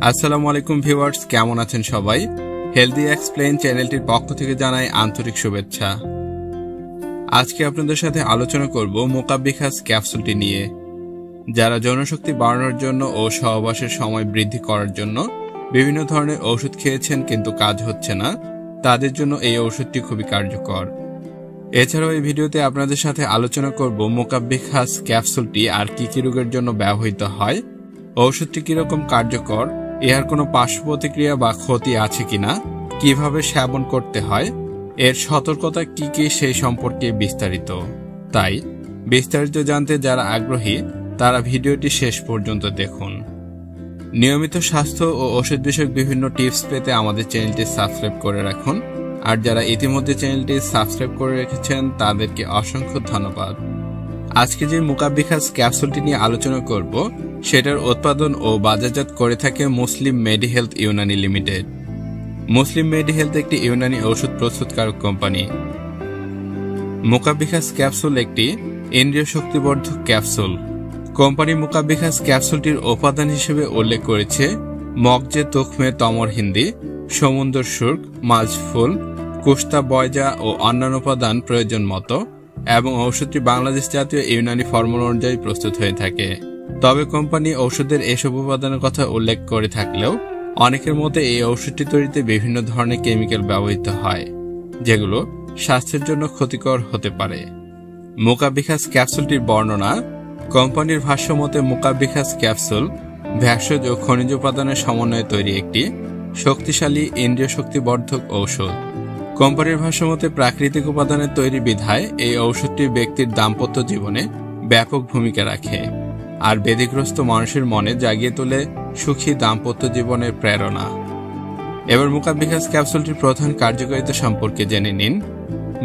আসসালামু আলাইকুম ভিউয়ার্স, কেমন আছেন সবাই? হেলদি এক্সপ্লেইন চ্যানেলটির পক্ষ থেকে জানাই আন্তরিক শুভেচ্ছা। আজকে আপনাদের সাথে আলোচনা করব মোকাব্বিখাস ক্যাপসুলটি নিয়ে। যারা যৌনশক্তি বাড়ানোর জন্য ও সহবাসের সময় বৃদ্ধি করার জন্য বিভিন্ন ধরনের ওষুধ খেয়েছেন কিন্তু কাজ হচ্ছে না, তাদের জন্য এই ওষুধটি খুবই কার্যকর। এছাড়াও এই ভিডিওতে আপনাদের সাথে আলোচনা করব মোকাব্বিখাস ক্যাপসুলটি আর কি কি রোগের জন্য ব্যবহৃত হয়, ওষুধটি কিরকম কার্যকর, এর কোনো পার্শ্ব প্রতিক্রিয়া বা ক্ষতি আছে কিনা, কিভাবে সেবন করতে হয়, এর সতর্কতা কি কি সেই সম্পর্কে বিস্তারিত। তাই বিস্তারিত জানতে যারা আগ্রহী তারা ভিডিওটি শেষ পর্যন্ত দেখুন। নিয়মিত স্বাস্থ্য ও ওষুধ বিষয়ক বিভিন্ন টিপস পেতে আমাদের চ্যানেলটি সাবস্ক্রাইব করে রাখুন। আর যারা ইতিমধ্যে চ্যানেলটি সাবস্ক্রাইব করে রেখেছেন তাদেরকে অসংখ্য ধন্যবাদ। আজকে যে মোকাব্বিখাস ক্যাপসুলটি নিয়ে আলোচনা করব সেটার উৎপাদন ও বাজারজাত করে থাকে মুসলিম মেডিহেলথ ইউনানি লিমিটেড। মুসলিম মেডিহেলথ একটি ইউনানি ওষুধ প্রস্তুতকারক কোম্পানি। মোকাব্বিখাস ক্যাপসুল একটি ইন্দ্রিয় শক্তিবর্ধক ক্যাপসুল। কোম্পানি মোকাব্বিখাস ক্যাপসুলটির উপাদান হিসেবে উল্লেখ করেছে মগজে তুখমে তমর হিন্দি, সমুন্দর সুর্ক, মাঝফুল, কুস্তা বয়জা ও অন্যান্য উপাদান প্রয়োজন মতো, এবং ঔষধটি বাংলাদেশ জাতীয় ইউনানি ফর্মুলা অনুযায়ী প্রস্তুত হয়ে থাকে। তবে কোম্পানি ঔষধের এসব উপাদানের কথা উল্লেখ করে থাকলেও অনেকের মতে এই ঔষধটি তৈরিতে বিভিন্ন ধরনের কেমিক্যাল ব্যবহৃত হয়, যেগুলো স্বাস্থ্যের জন্য ক্ষতিকর হতে পারে। মোকাব্বিখাস ক্যাপসুলটির বর্ণনা। কোম্পানির ভাষ্য মতে মোকাব্বিখাস ক্যাপসুল ভেষজ ও খনিজ উপাদানের সমন্বয়ে তৈরি একটি শক্তিশালী ইন্দ্রিয় শক্তিবর্ধক ঔষধ। কোম্পানির ভাষ্যমতে প্রাকৃতিক উপাদানের তৈরি বিধায় এই ঔষধটি ব্যক্তির দাম্পত্য জীবনে ব্যাপক ভূমিকা রাখে আর ব্যাধিগ্রস্ত মানুষের মনে জাগিয়ে তোলে সুখী দাম্পত্য জীবনের প্রেরণা। এবার মোকাব্বিখাস ক্যাপসুলটির প্রধান কার্যকারিতা সম্পর্কে জেনে নিন।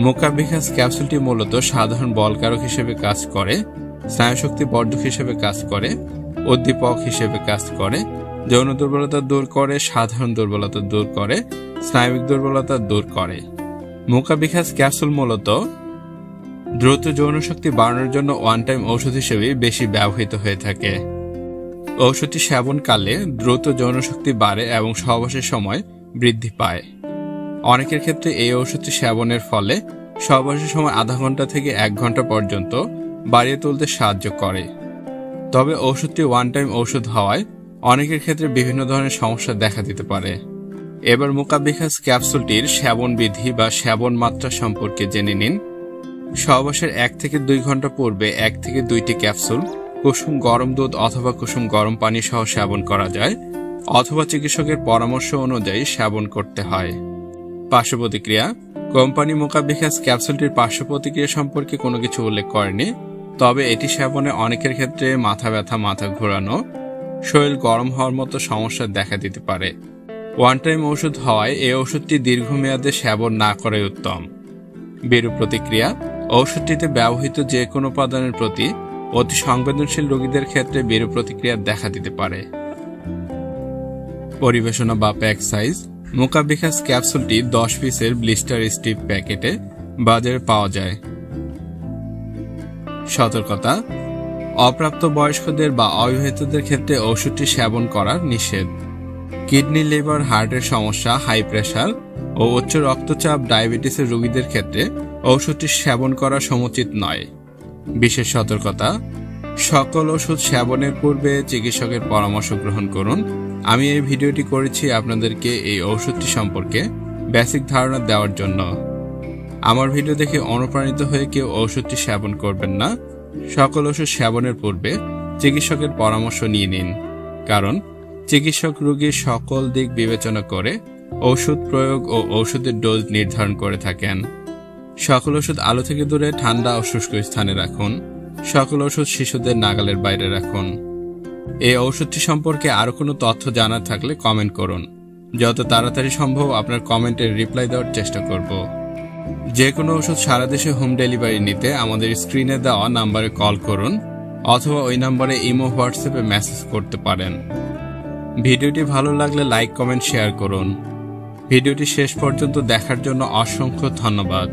মোকাব্বিখাস ক্যাপসুলটি মূলত সাধারণ বলকারক হিসেবে কাজ করে, স্নায়ুশক্তি বর্ধক হিসেবে কাজ করে, উদ্দীপক হিসেবে কাজ করে, যৌন দুর্বলতা দূর করে, সাধারণ দুর্বলতা দূর করে, স্নায়বিক দুর্বলতা দূর করে। মোকাব্বিখাস ক্যাপসুল মূলত দ্রুত যৌনশক্তি বাড়ানোর জন্য ওয়ান টাইম ঔষধ হিসেবে বেশি ব্যবহৃত হয়ে থাকে। ঔষধটি সেবনকালে দ্রুত যৌনশক্তি বাড়ে এবং সহবাসের সময় বৃদ্ধি পায়। অনেকের ক্ষেত্রে এই ওষুধটি সেবনের ফলে সহবাসের সময় আধা ঘন্টা থেকে 1 ঘন্টা পর্যন্ত বাড়িয়ে তুলতে সাহায্য করে। তবে ওষুধটি ওয়ান টাইম ঔষধ হওয়ায় অনেকের ক্ষেত্রে বিভিন্ন ধরনের সমস্যা দেখা দিতে পারে। এবার মোকাব্বিখাস ক্যাপসুলটির সেবন বিধি বা সেবন মাত্রা সম্পর্কে জেনে নিন। সহবাসের 1 থেকে 2 ঘন্টা পূর্বে 1 থেকে 2টি ক্যাপসুল কুসুম গরম দুধ অথবা কুসুম গরম পানি সহ সেবন করা যায়, অথবা চিকিৎসকের পরামর্শ অনুযায়ী সেবন করতে হয়। পার্শ্ব প্রতিক্রিয়া। কোম্পানি মোকাব্বিখাস ক্যাপসুলটির পার্শ্ব প্রতিক্রিয়া সম্পর্কে কোনো কিছু উল্লেখ করেনি, তবে এটি সেবনে অনেকের ক্ষেত্রে মাথা ব্যথা, মাথা ঘোরানো, শরীর গরম হওয়ার মতো সমস্যা দেখা দিতে পারে। ওয়ান টাইম ওষুধ হওয়ায় এই ওষুধটি দীর্ঘমেয়াদে সেবন না করাই উত্তম। বিরূপ প্রতিক্রিয়া। ওষুধটিতে ব্যবহৃত যে কোনো উপাদানের প্রতি অতি সংবেদনশীল রোগীদের ক্ষেত্রে বিরূপ প্রতিক্রিয়া দেখা দিতে পারে। পরিবেশনা বা প্যাক সাইজ। মোকাব্বিখাস ক্যাপসুলটি 10 পিসের ব্লিস্টার স্ট্রিপ প্যাকেটে বাজারে পাওয়া যায়। সতর্কতা। অপ্রাপ্ত বয়স্কদের বা অবিবাহিতদের ক্ষেত্রে ওষুধটি সেবন করা নিষেধ। কিডনি, লিভার, হার্টের সমস্যা, হাই প্রেশার ও উচ্চ রক্তচাপ, ডায়াবেটিসের রোগীদের ক্ষেত্রে ওষুধটি সেবন করা সমুচিত নয়। বিশেষ সতর্কতা। সকল ওষুধ সেবনের পূর্বে চিকিৎসকের পরামর্শ গ্রহণ করুন। আমি এই ভিডিওটি করেছি আপনাদেরকে এই ওষুধটি সম্পর্কে বেসিক ধারণা দেওয়ার জন্য। আমার ভিডিও দেখে অনুপ্রাণিত হয়ে কেউ ওষুধটি সেবন করবেন না। সকল ওষুধ সেবনের পূর্বে চিকিৎসকের পরামর্শ নিয়ে নিন, কারণ চিকিৎসক রোগীর সকল দিক বিবেচনা করে ওষুধ প্রয়োগ ও ওষুধের ডোজ নির্ধারণ করে থাকেন। সকল ওষুধ আলো থেকে দূরে, ঠান্ডা ও শুষ্ক স্থানে রাখুন। সকল ওষুধ শিশুদের নাগালের বাইরে রাখুন। এই ওষুধটি সম্পর্কে আরো কোনো তথ্য জানার থাকলে কমেন্ট করুন। যত তাড়াতাড়ি সম্ভব আপনার কমেন্টের রিপ্লাই দেওয়ার চেষ্টা করব। যে কোনো ওষুধ সারা দেশে হোম ডেলিভারি নিতে আমাদের স্ক্রিনে দেওয়া নাম্বারে কল করুন, অথবা ওই নাম্বারে ইমো, হোয়াটসঅ্যাপে মেসেজ করতে পারেন। ভিডিওটি ভালো লাগলে লাইক, কমেন্ট, শেয়ার করুন। ভিডিওটি শেষ পর্যন্ত দেখার জন্য অসংখ্য ধন্যবাদ।